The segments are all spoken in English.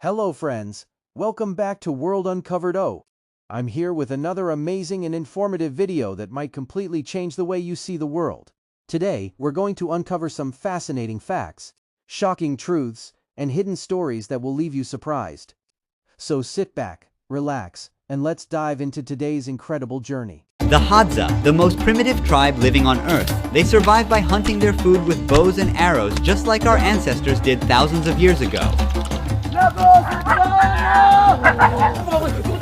Hello friends, welcome back to WorldUncovered-o. I'm here with another amazing and informative video that might completely change the way you see the world. Today, we're going to uncover some fascinating facts, shocking truths, and hidden stories that will leave you surprised. So sit back, relax, and let's dive into today's incredible journey. The Hadza, the most primitive tribe living on Earth. They survive by hunting their food with bows and arrows just like our ancestors did thousands of years ago.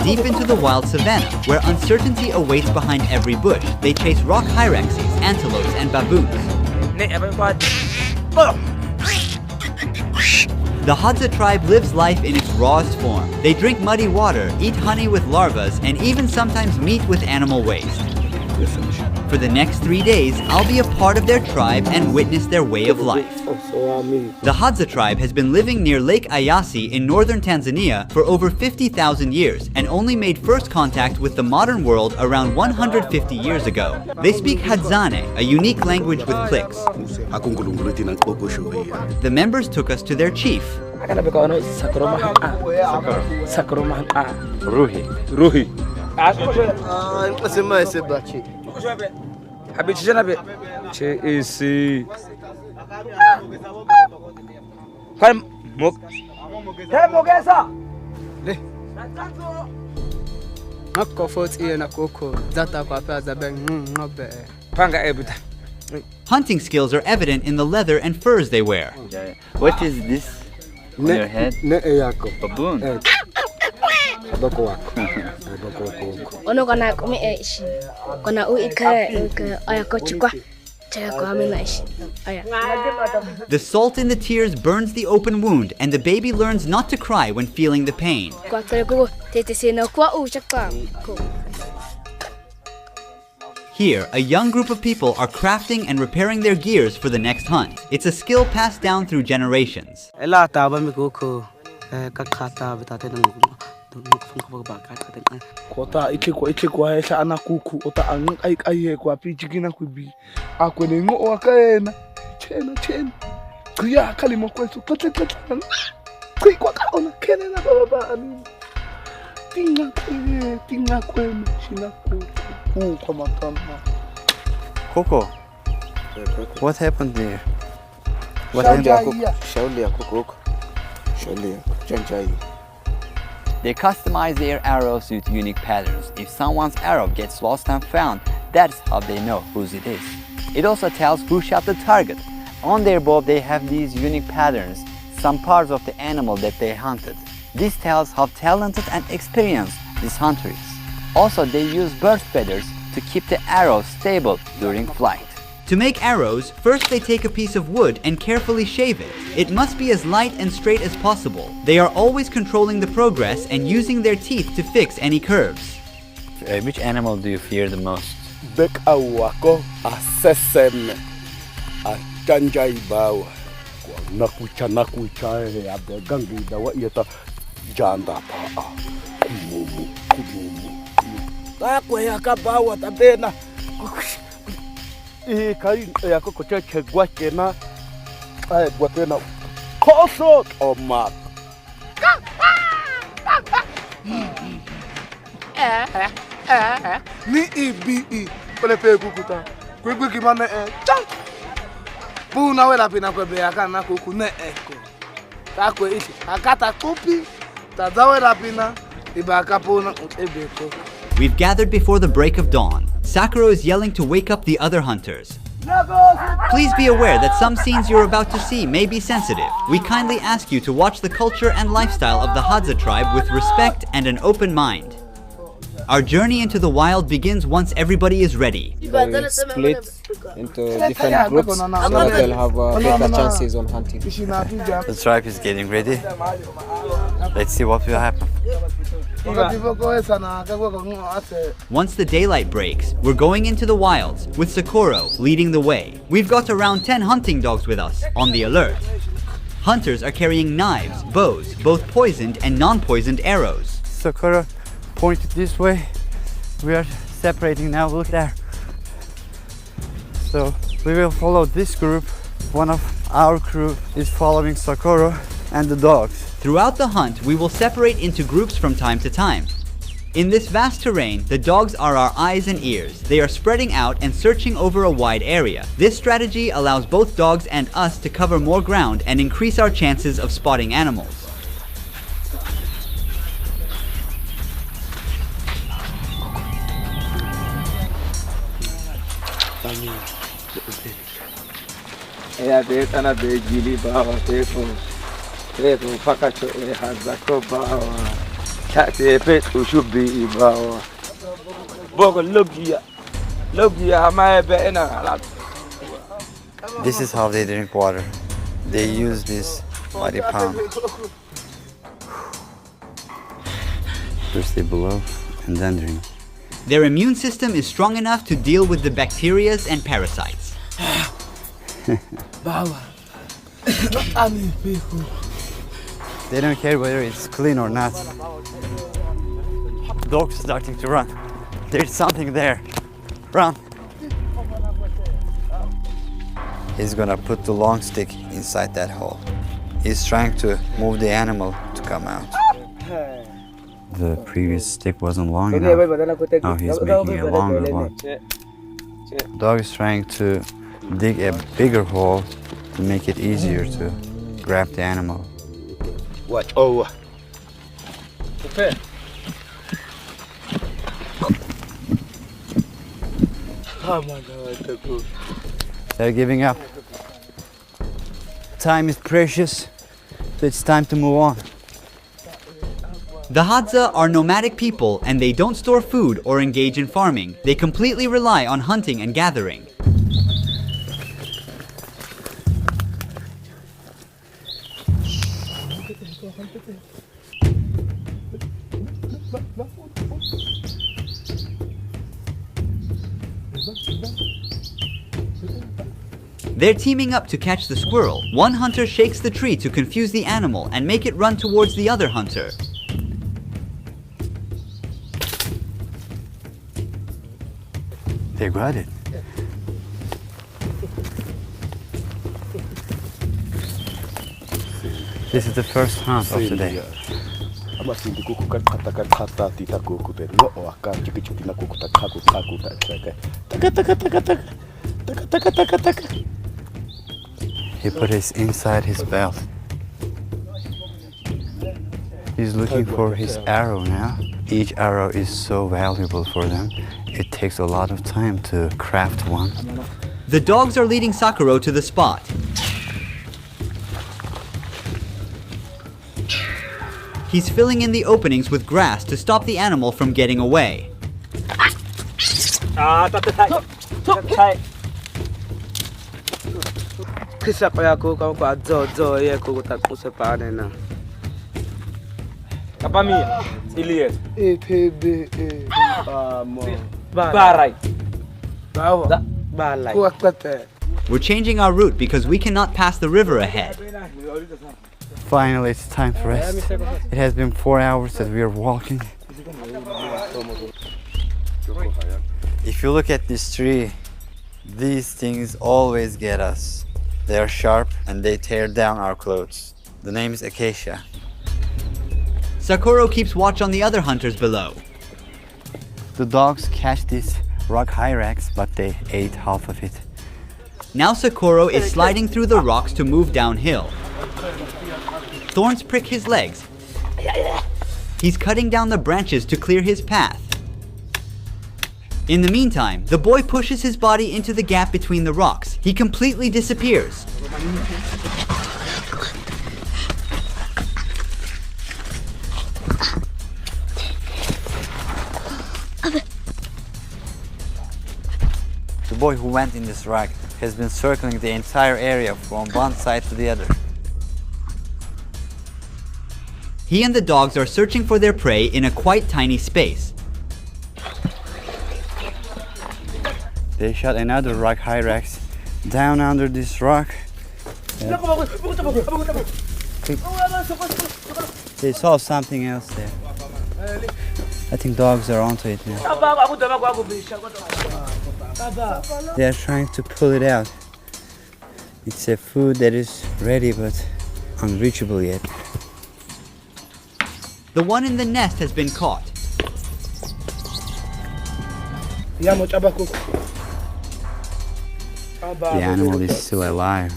Deep into the wild savanna, where uncertainty awaits behind every bush, they chase rock hyraxes, antelopes, and baboons. The Hadza tribe lives life in its rawest form. They drink muddy water, eat honey with larvas, and even sometimes meat with animal waste. For the next 3 days, I'll be a part of their tribe and witness their way of life. The Hadza tribe has been living near Lake Eyasi in northern Tanzania for over 50,000 years and only made first contact with the modern world around 150 years ago. They speak Hadzane, a unique language with clicks. The members took us to their chief. Ruhi. Hunting skills are evident in the leather and furs they wear. What is this on your head? Baboon. The salt in the tears burns the open wound, and the baby learns not to cry when feeling the pain. Here, a young group of people are crafting and repairing their gears for the next hunt. It's a skill passed down through generations. Coco, what happened there? What They customize their arrows with unique patterns. If someone's arrow gets lost and found, that's how they know whose it is. It also tells who shot the target. On their bow, they have these unique patterns, some parts of the animal that they hunted. This tells how talented and experienced this hunter is. Also, they use bird feathers to keep the arrow stable during flight. To make arrows, first they take a piece of wood and carefully shave it. It must be as light and straight as possible. They are always controlling the progress and using their teeth to fix any curves. Which animal do you fear the most? We've gathered before the break of dawn. Sakura is yelling to wake up the other hunters. Please be aware that some scenes you're about to see may be sensitive. We kindly ask you to watch the culture and lifestyle of the Hadza tribe with respect and an open mind. Our journey into the wild begins once everybody is ready. They split into different groups so that they'll have better chances on hunting. The tribe is getting ready. Let's see what will happen. Once the daylight breaks, we're going into the wilds, with Socorro leading the way. We've got around 10 hunting dogs with us, on the alert. Hunters are carrying knives, bows, both poisoned and non-poisoned arrows. Socorro pointed this way. We are separating now, look there. So we will follow this group. One of our crew is following Socorro and the dogs. Throughout the hunt, we will separate into groups from time to time. In this vast terrain, the dogs are our eyes and ears. They are spreading out and searching over a wide area. This strategy allows both dogs and us to cover more ground and increase our chances of spotting animals. This is how they drink water. They use this muddy pond. First they blow and then drink. Their immune system is strong enough to deal with the bacteria and parasites. They don't care whether it's clean or not. Dog's starting to run. There's something there. Run. He's gonna put the long stick inside that hole. He's trying to move the animal to come out. The previous stick wasn't long enough. Now he's making a longer one. Dog is trying to dig a bigger hole to make it easier to grab the animal. What? Oh. They're giving up. Time is precious, so it's time to move on. The Hadza are nomadic people and they don't store food or engage in farming. They completely rely on hunting and gathering. They're teaming up to catch the squirrel. One hunter shakes the tree to confuse the animal and make it run towards the other hunter. They got it. This is the first hunt of the day. He put it inside his belt. He's looking for his arrow now. Each arrow is so valuable for them. It takes a lot of time to craft one. The dogs are leading Sakuro to the spot. He's filling in the openings with grass to stop the animal from getting away. We're changing our route because we cannot pass the river ahead. Finally, it's time to rest. It has been 4 hours that we are walking. If you look at this tree, these things always get us. They are sharp and they tear down our clothes. The name is acacia. Sakuro keeps watch on the other hunters below. The dogs catch these rock hyrax, but they ate half of it. Now Sakuro is sliding through the rocks to move downhill. Thorns prick his legs. He's cutting down the branches to clear his path. In the meantime, the boy pushes his body into the gap between the rocks. He completely disappears. The boy who went in this rock has been circling the entire area from one side to the other. He and the dogs are searching for their prey in a quite tiny space. They shot another rock hyrax down under this rock. They saw something else there. I think dogs are onto it now. They are trying to pull it out. It's a food that is ready but unreachable yet. The one in the nest has been caught. The animal is still alive.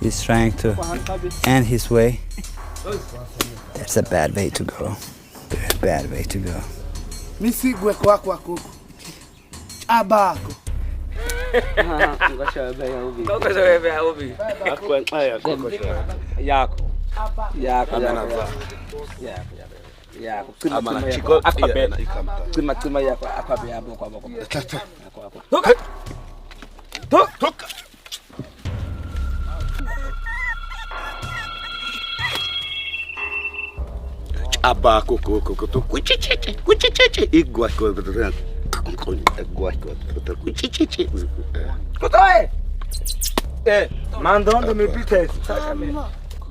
He's trying to end his way. That's a bad way to go. Very bad way to go.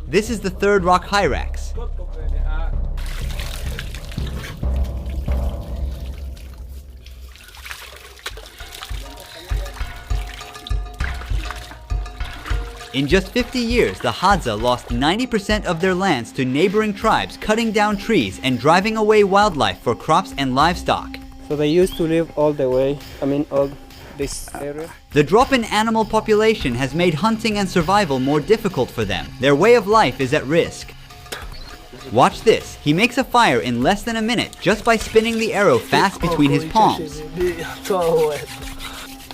This is the third rock hyrax. In just 50 years, the Hadza lost 90% of their lands to neighboring tribes cutting down trees and driving away wildlife for crops and livestock. So they used to live all this area. The drop in animal population has made hunting and survival more difficult for them. Their way of life is at risk. Watch this. He makes a fire in less than a minute just by spinning the arrow fast between his palms.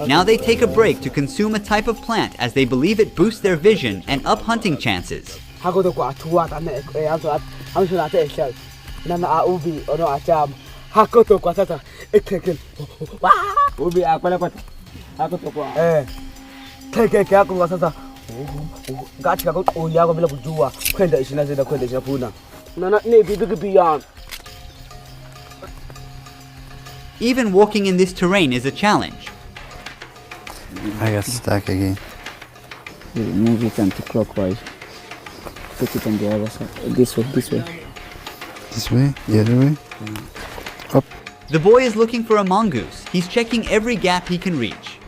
Now they take a break to consume a type of plant as they believe it boosts their vision and up hunting chances. Even walking in this terrain is a challenge. I got stuck again. Move it anti-clockwise. Put it on the other side. This way. This way? The other way? Up. The boy is looking for a mongoose. He's checking every gap he can reach.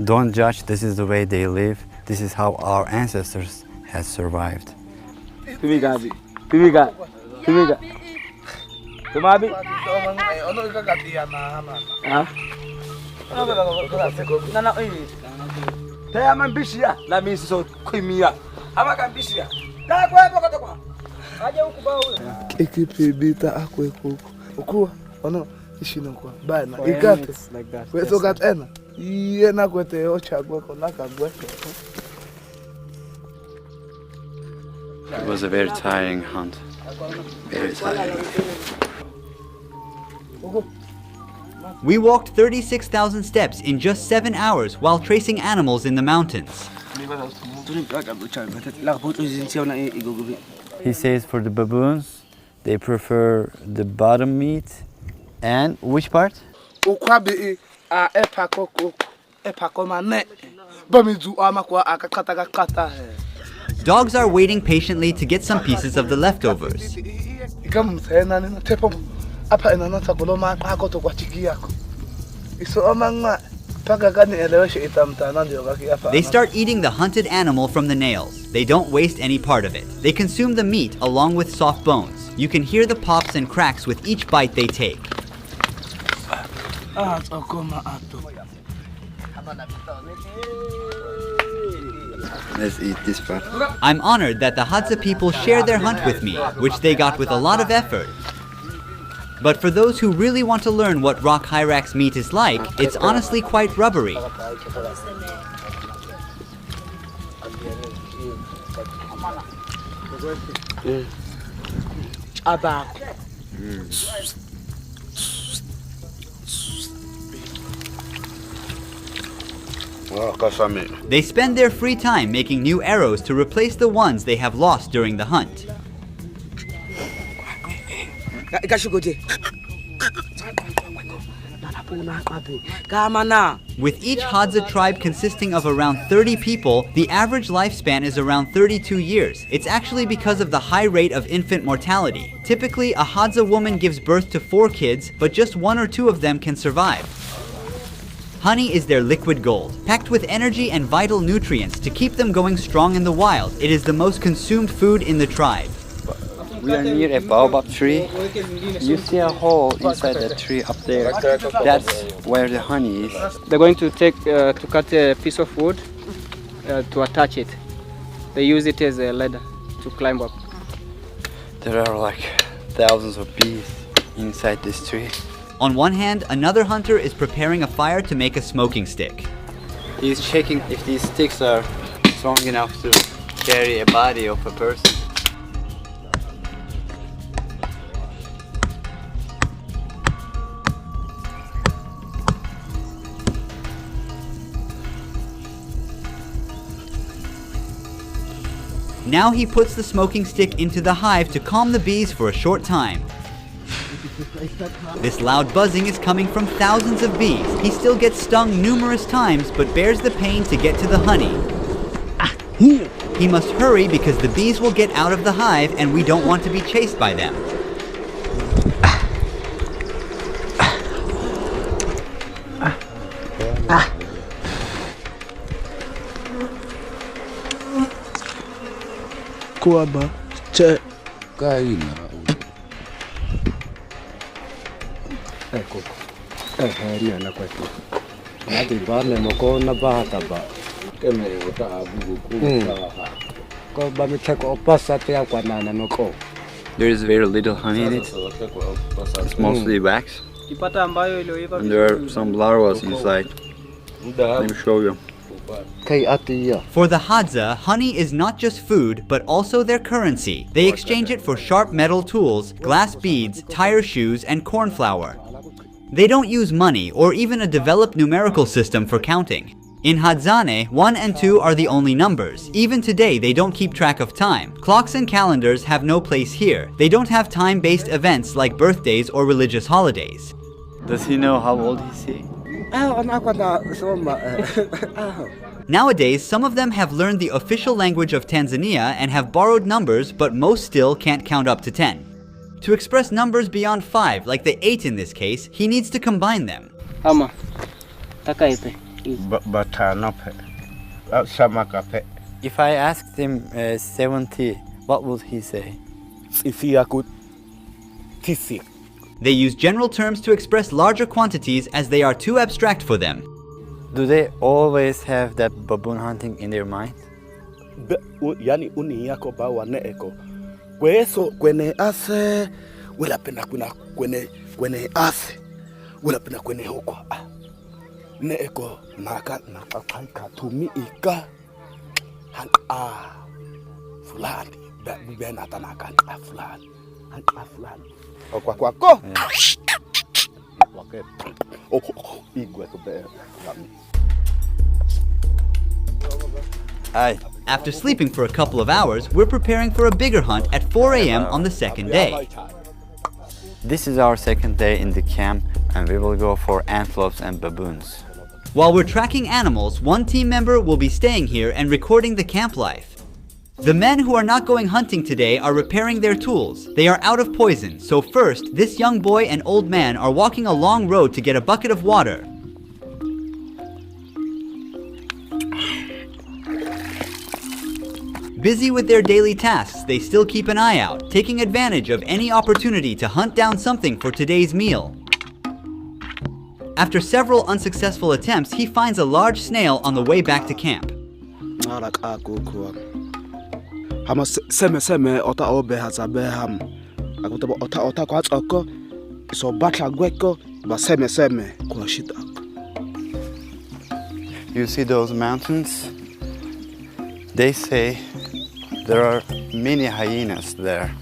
Don't judge, this is the way they live. This is how our ancestors had survived. It was a very tiring hunt. Very tiring. We walked 36,000 steps in just 7 hours while tracing animals in the mountains. He says for the baboons, they prefer the bottom meat. And which part? Dogs are waiting patiently to get some pieces of the leftovers. They start eating the hunted animal from the nails. They don't waste any part of it. They consume the meat along with soft bones. You can hear the pops and cracks with each bite they take. Let's eat this part. I'm honored that the Hadza people share their hunt with me, which they got with a lot of effort. But for those who really want to learn what rock hyrax meat is like, it's honestly quite rubbery. They spend their free time making new arrows to replace the ones they have lost during the hunt. With each Hadza tribe consisting of around 30 people, the average lifespan is around 32 years. It's actually because of the high rate of infant mortality. Typically, a Hadza woman gives birth to 4 kids, but just 1 or 2 of them can survive. Honey is their liquid gold, packed with energy and vital nutrients to keep them going strong in the wild. It is the most consumed food in the tribe. We are near a baobab tree. You see a hole inside the tree up there. That's where the honey is. They're going to cut a piece of wood to attach it. They use it as a ladder to climb up. There are like thousands of bees inside this tree. On one hand, another hunter is preparing a fire to make a smoking stick. He's checking if these sticks are strong enough to carry a body of a person. Now he puts the smoking stick into the hive to calm the bees for a short time. This loud buzzing is coming from thousands of bees. He still gets stung numerous times, but bears the pain to get to the honey. He must hurry because the bees will get out of the hive and we don't want to be chased by them. There is very little honey in it. It's mostly wax. And there are some larvae inside. Let me show you. For the Hadza, honey is not just food, but also their currency. They exchange it for sharp metal tools, glass beads, tire shoes, and corn flour. They don't use money or even a developed numerical system for counting. In Hadzane, 1 and 2 are the only numbers. Even today, they don't keep track of time. Clocks and calendars have no place here. They don't have time-based events like birthdays or religious holidays. Does he know how old is he? Nowadays, some of them have learned the official language of Tanzania and have borrowed numbers, but most still can't count up to 10. To express numbers beyond 5, like the 8 in this case, he needs to combine them. If I asked him 70, what would he say? They use general terms to express larger quantities as they are too abstract for them. Do they always have that baboon hunting in their mind? After sleeping for a couple of hours, we're preparing for a bigger hunt at 4 a.m. on the second day. This is our second day in the camp, and we will go for antelopes and baboons. While we're tracking animals, one team member will be staying here and recording the camp life. The men who are not going hunting today are repairing their tools. They are out of poison, so first, this young boy and old man are walking a long road to get a bucket of water. Busy with their daily tasks, they still keep an eye out, taking advantage of any opportunity to hunt down something for today's meal. After several unsuccessful attempts, he finds a large snail on the way back to camp. You see those mountains? They say there are many hyenas there.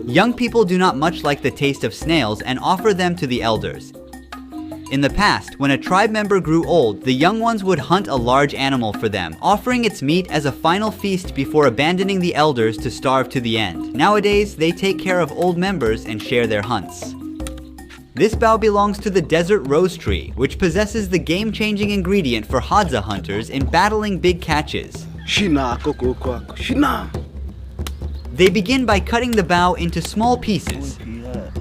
Young people do not much like the taste of snails and offer them to the elders. In the past, when a tribe member grew old, the young ones would hunt a large animal for them, offering its meat as a final feast before abandoning the elders to starve to the end. Nowadays, they take care of old members and share their hunts. This bough belongs to the desert rose tree, which possesses the game-changing ingredient for Hadza hunters in battling big catches. They begin by cutting the bough into small pieces,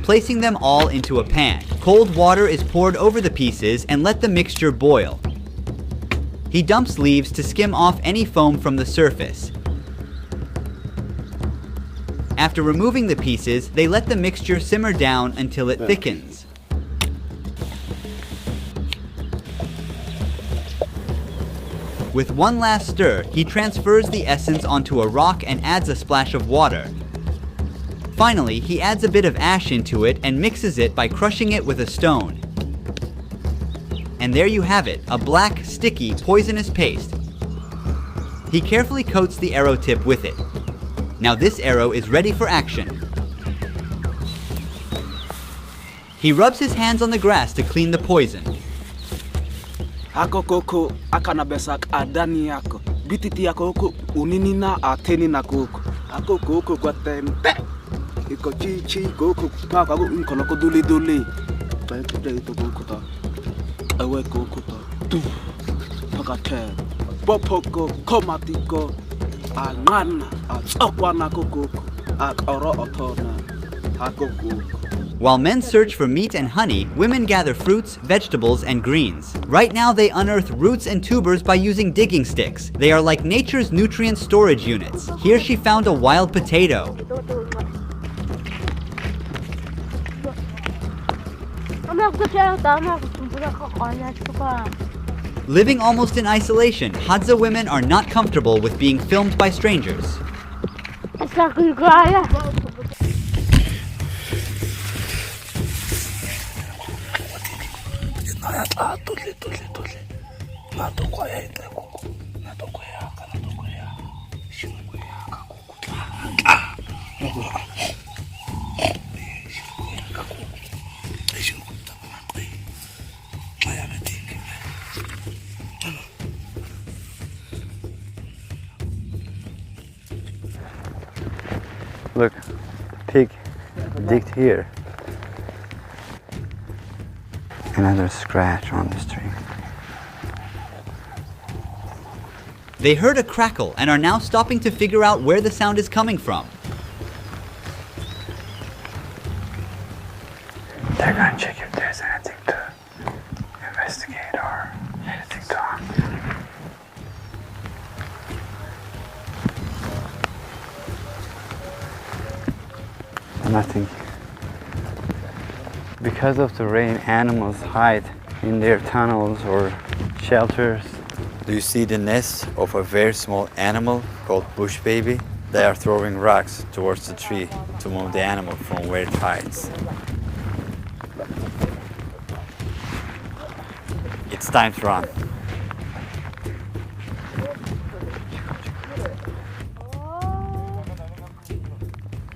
placing them all into a pan. Cold water is poured over the pieces and let the mixture boil. He dumps leaves to skim off any foam from the surface. After removing the pieces, they let the mixture simmer down until it thickens. With one last stir, he transfers the essence onto a rock and adds a splash of water. Finally, he adds a bit of ash into it and mixes it by crushing it with a stone. And there you have it, a black, sticky, poisonous paste. He carefully coats the arrow tip with it. Now this arrow is ready for action. He rubs his hands on the grass to clean the poison. Ako koko akana besak adani yako. Bititi yako koko unini na ateni na koko. Ako koko kwa tempe. Iko chi koko paka ko inkoloko duli duli. Tayo tayo to koko ta. Awe koko ta. Tu. Paka te. Popoko komatiko. Angana atokwana koko. Akoro otona. Ako koko. While men search for meat and honey, women gather fruits, vegetables, and greens. Right now they unearth roots and tubers by using digging sticks. They are like nature's nutrient storage units. Here she found a wild potato. Living almost in isolation, Hadza women are not comfortable with being filmed by strangers. Look, pig digged here. Another scratch on this tree. They heard a crackle and are now stopping to figure out where the sound is coming from. They're gonna check if there's anything to investigate or anything to hunt. Nothing. Because of the rain, animals hide in their tunnels or shelters. Do you see the nest of a very small animal called bush baby? They are throwing rocks towards the tree to move the animal from where it hides. It's time to run.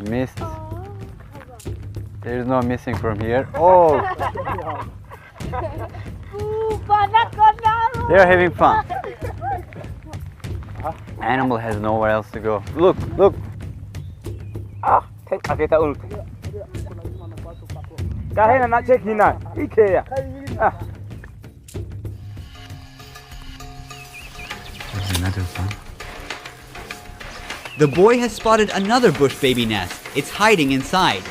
Missed. There's no missing from here. Oh! They're having fun. Animal has nowhere else to go. Look, look. There's another one. The boy has spotted another bush baby nest. It's hiding inside.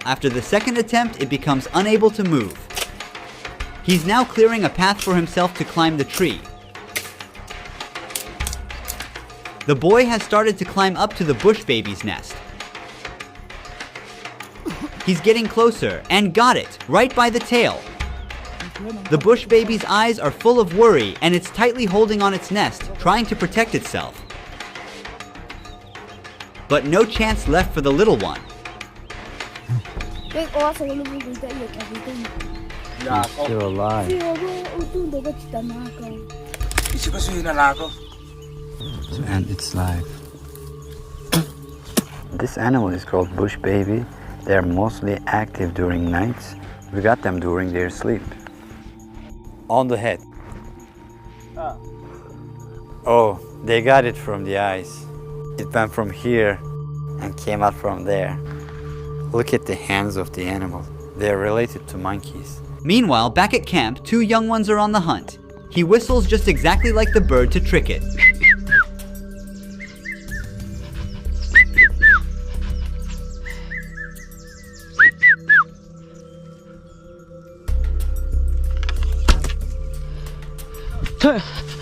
After the second attempt, it becomes unable to move. He's now clearing a path for himself to climb the tree. The boy has started to climb up to the bush baby's nest. He's getting closer and got it, right by the tail. The bush baby's eyes are full of worry and it's tightly holding on its nest, trying to protect itself. But no chance left for the little one. He's still alive. And it's live. This animal is called bush baby. They are mostly active during nights. We got them during their sleep. On the head. Oh, they got it from the eyes. It went from here and came out from there. Look at the hands of the animal. They are related to monkeys. Meanwhile, back at camp, 2 young ones are on the hunt. He whistles just exactly like the bird to trick it.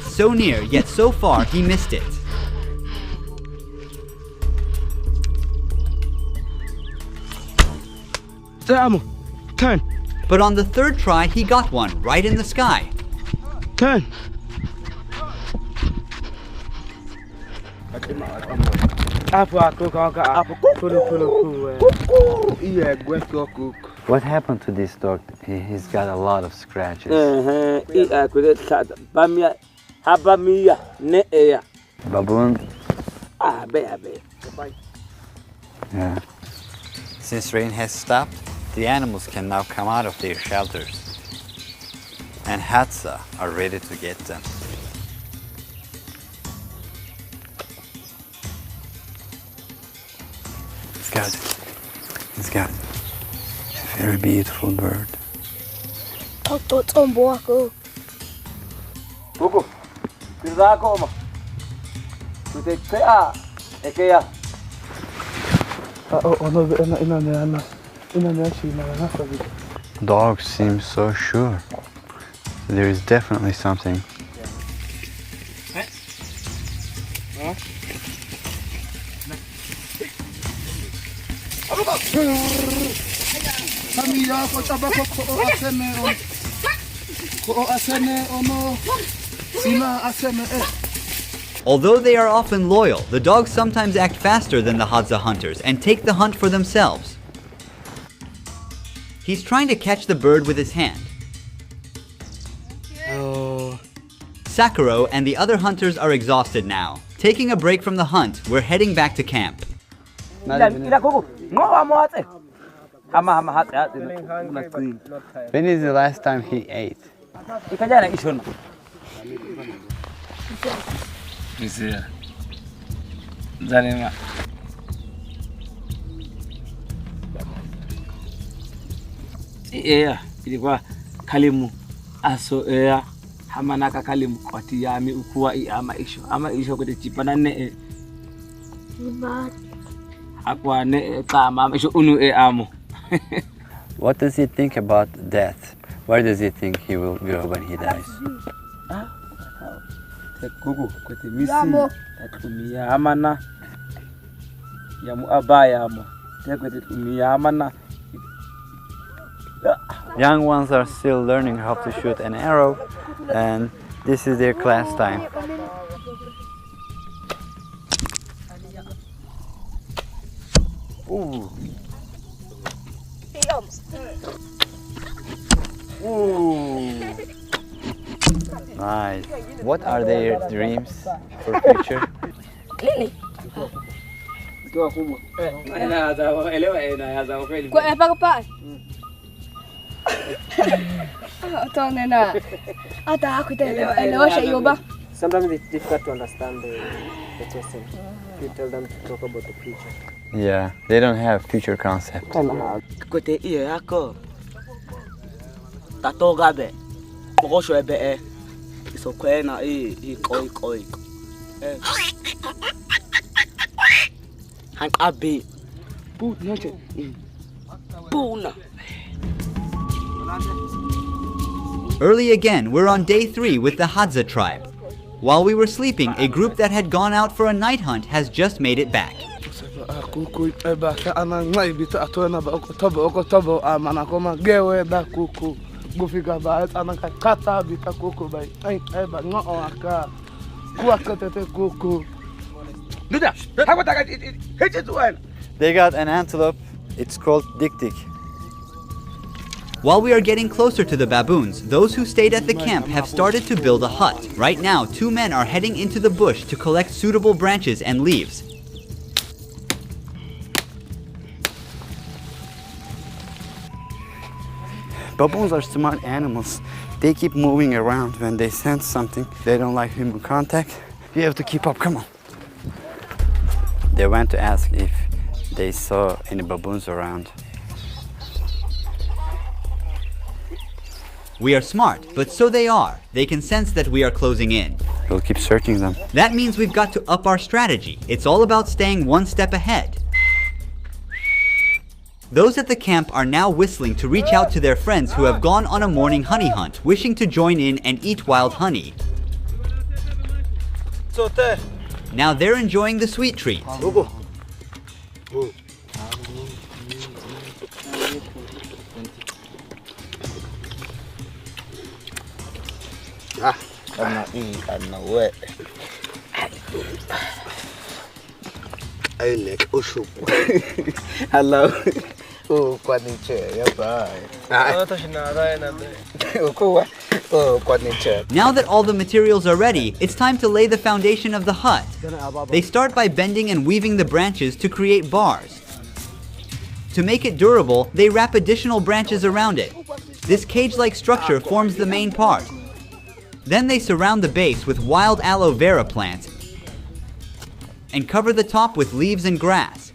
So near, yet so far, he missed it. Turn. But on the 3rd try, he got one right in the sky. Turn. What happened to this dog? He's got a lot of scratches. Baboon? Yeah. Since rain has stopped, the animals can now come out of their shelters. And Hadza are ready to get them. He's got a very beautiful bird. Dogs seem so sure. There is definitely something. Although they are often loyal, the dogs sometimes act faster than the Hadza hunters and take the hunt for themselves. He's trying to catch the bird with his hand. Sakuro and the other hunters are exhausted now. Taking a break from the hunt, we're heading back to camp. When is the last time he ate? Ilikuwa kalimu aso hamanaka kalimu kwati yami ukuwa ama isho kote chipana ne akwa ne kama isho unu amo. What does he think about death? Where does he think he will go when he dies? Kuku kote misi tatumia amana yamu abaya amo kote tumia amana. Young ones are still learning how to shoot an arrow, and this is their class time. Ooh. Ooh. Nice. What are their dreams for future? Sometimes it's difficult to understand the question. You tell them to talk about the future. Yeah, they don't have future concept. Kote iye yako tatoga be pokosho ebe isokwena koi hankabe bu noche buna. Early again, we're on day 3 with the Hadza tribe. While we were sleeping, a group that had gone out for a night hunt has just made it back. They got an antelope. It's called dik-dik. While we are getting closer to the baboons, those who stayed at the camp have started to build a hut. Right now, 2 men are heading into the bush to collect suitable branches and leaves. Baboons are smart animals. They keep moving around when they sense something. They don't like human contact. You have to keep up, come on. They went to ask if they saw any baboons around. We are smart, but so they are. They can sense that we are closing in. We'll keep searching them. That means we've got to up our strategy. It's all about staying one step ahead. Those at the camp are now whistling to reach out to their friends who have gone on a morning honey hunt, wishing to join in and eat wild honey. Now they're enjoying the sweet treat. I'm not eating, I know what. I like Ushu. Hello. Oh, Quaniche, yeah, bye. Now that all the materials are ready, it's time to lay the foundation of the hut. They start by bending and weaving the branches to create bars. To make it durable, they wrap additional branches around it. This cage-like structure forms the main part. Then they surround the base with wild aloe vera plants and cover the top with leaves and grass.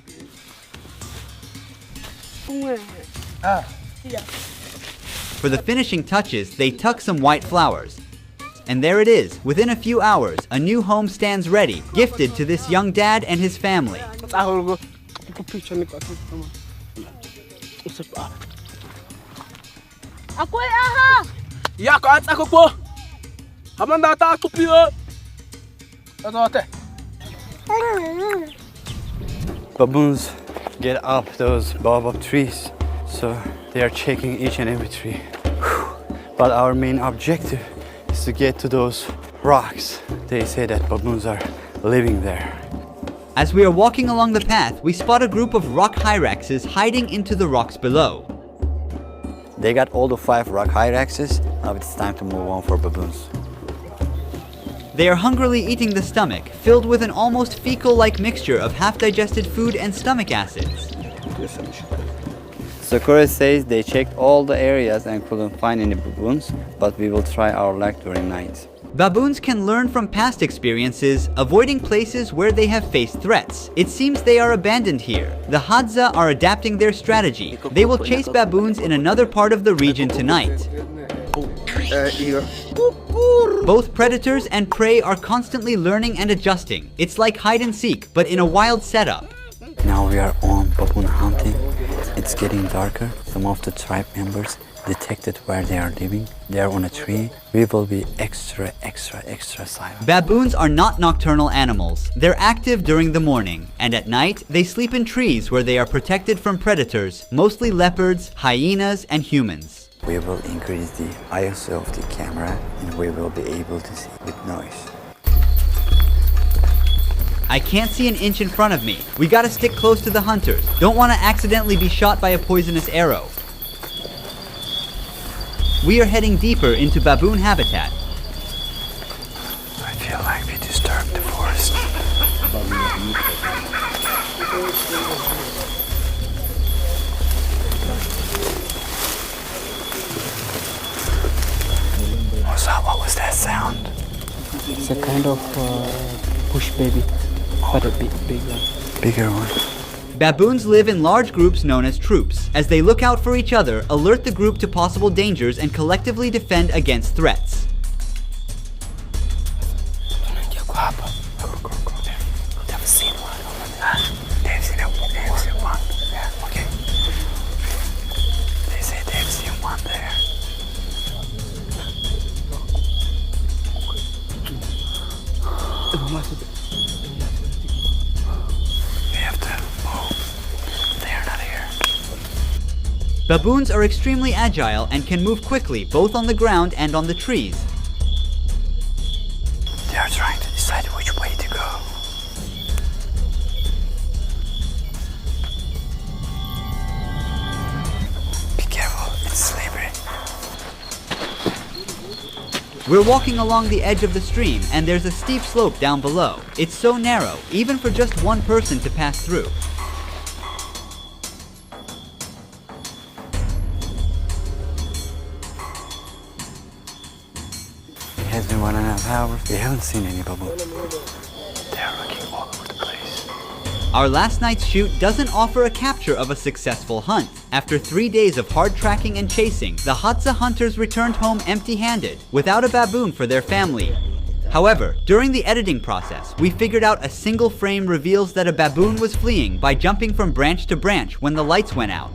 For the finishing touches, they tuck some white flowers. And there it is. Within a few hours, a new home stands ready, gifted to this young dad and his family. Baboons get up those baobab trees, so they are checking each and every tree. But our main objective is to get to those rocks. They say that baboons are living there. As we are walking along the path, we spot a group of rock hyraxes hiding into the rocks below. They got all the 5 rock hyraxes. Now it's time to move on for baboons. They are hungrily eating the stomach, filled with an almost fecal-like mixture of half-digested food and stomach acids. Sakura says they checked all the areas and couldn't find any baboons, but we will try our luck during night. Baboons can learn from past experiences, avoiding places where they have faced threats. It seems they are abandoned here. The Hadza are adapting their strategy. They will chase baboons in another part of the region tonight. Both predators and prey are constantly learning and adjusting. It's like hide and seek, but in a wild setup. Now we are on baboon hunting. It's getting darker. Some of the tribe members detected where they are living. They are on a tree. We will be extra silent. Baboons are not nocturnal animals. They're active during the morning, and at night, they sleep in trees where they are protected from predators, mostly leopards, hyenas, and humans. We will increase the ISO of the camera and we will be able to see with noise. I can't see an inch in front of me. We gotta stick close to the hunters. Don't want to accidentally be shot by a poisonous arrow. We are heading deeper into baboon habitat. I feel like we disturbed the forest. What was that sound? It's a kind of bush baby, but a big one. Bigger one. Baboons live in large groups known as troops. As they look out for each other, alert the group to possible dangers, and collectively defend against threats. They've seen one over there. They've seen one. Yeah, okay. They say they've seen one there. We have to move. They are not here. Baboons are extremely agile and can move quickly both on the ground and on the trees. They are trying to decide which way to go. Be careful, it's slippery. We're walking along the edge of the stream, and there's a steep slope down below. It's so narrow, even for just one person to pass through. hours, we haven't seen any baboon. They are looking all over the place. Our last night's shoot doesn't offer a capture of a successful hunt. After 3 days of hard tracking and chasing, the Hadza hunters returned home empty-handed, without a baboon for their family. However, during the editing process, we figured out a single frame reveals that a baboon was fleeing by jumping from branch to branch when the lights went out.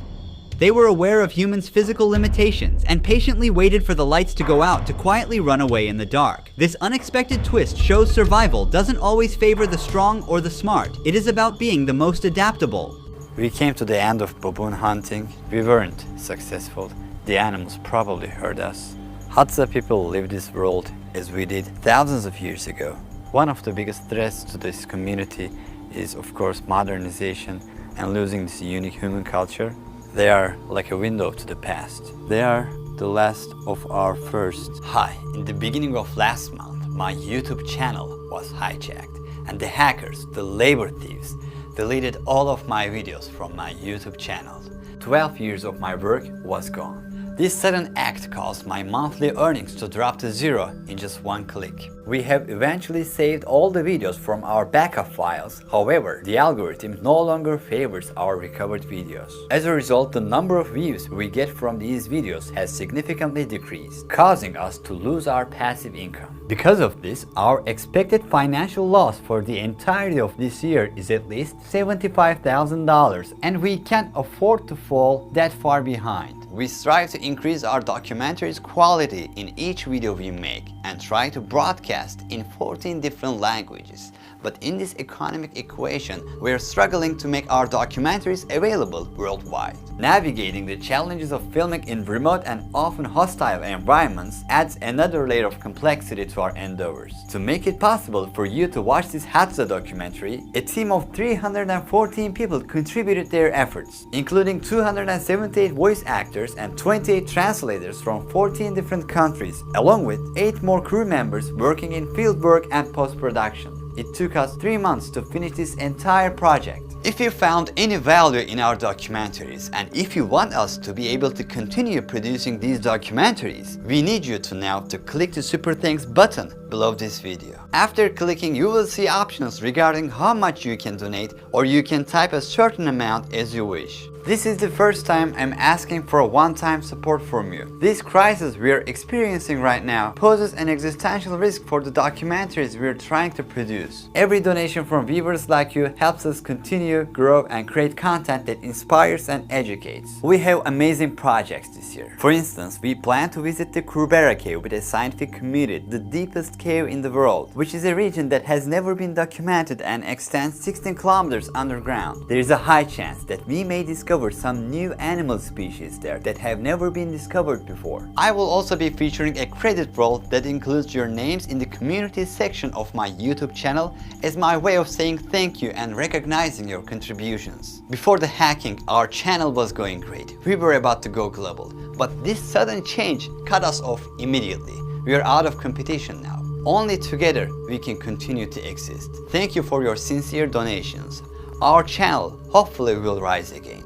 They were aware of humans' physical limitations and patiently waited for the lights to go out to quietly run away in the dark. This unexpected twist shows survival doesn't always favor the strong or the smart. It is about being the most adaptable. We came to the end of baboon hunting. We weren't successful. The animals probably hurt us. Hadza people live this world as we did thousands of years ago. One of the biggest threats to this community is, of course, modernization and losing this unique human culture. They are like a window to the past. They are the last of our first. Hi, in the beginning of last month, my YouTube channel was hijacked, and the hackers, the labor thieves, deleted all of my videos from my YouTube channel. 12 years of my work was gone. This sudden act caused my monthly earnings to drop to zero in just one click. We have eventually saved all the videos from our backup files. However, the algorithm no longer favors our recovered videos. As a result, the number of views we get from these videos has significantly decreased, causing us to lose our passive income. Because of this, our expected financial loss for the entirety of this year is at least $75,000, and we can't afford to fall that far behind. We strive to increase our documentary's quality in each video we make and try to broadcast in 14 different languages. But in this economic equation, we are struggling to make our documentaries available worldwide. Navigating the challenges of filming in remote and often hostile environments adds another layer of complexity to our endeavors. To make it possible for you to watch this Hadza documentary, a team of 314 people contributed their efforts, including 278 voice actors and 28 translators from 14 different countries, along with 8 more crew members working in fieldwork and post-production. It took us 3 months to finish this entire project. If you found any value in our documentaries, and if you want us to be able to continue producing these documentaries, we need you to now to click the Super Thanks button below this video. After clicking, you will see options regarding how much you can donate, or you can type a certain amount as you wish. This is the first time I'm asking for a one-time support from you. This crisis we are experiencing right now poses an existential risk for the documentaries we are trying to produce. Every donation from viewers like you helps us continue, grow, and create content that inspires and educates. We have amazing projects this year. For instance, we plan to visit the Krubera Cave with a scientific community, the deepest cave in the world, which is a region that has never been documented and extends 16 kilometers underground. There is a high chance that we may discover some new animal species there that have never been discovered before. I will also be featuring a credit roll that includes your names in the community section of my YouTube channel as my way of saying thank you and recognizing your contributions. Before the hacking, our channel was going great. We were about to go global, but this sudden change cut us off immediately. We are out of competition now. Only together we can continue to exist. Thank you for your sincere donations. Our channel hopefully will rise again.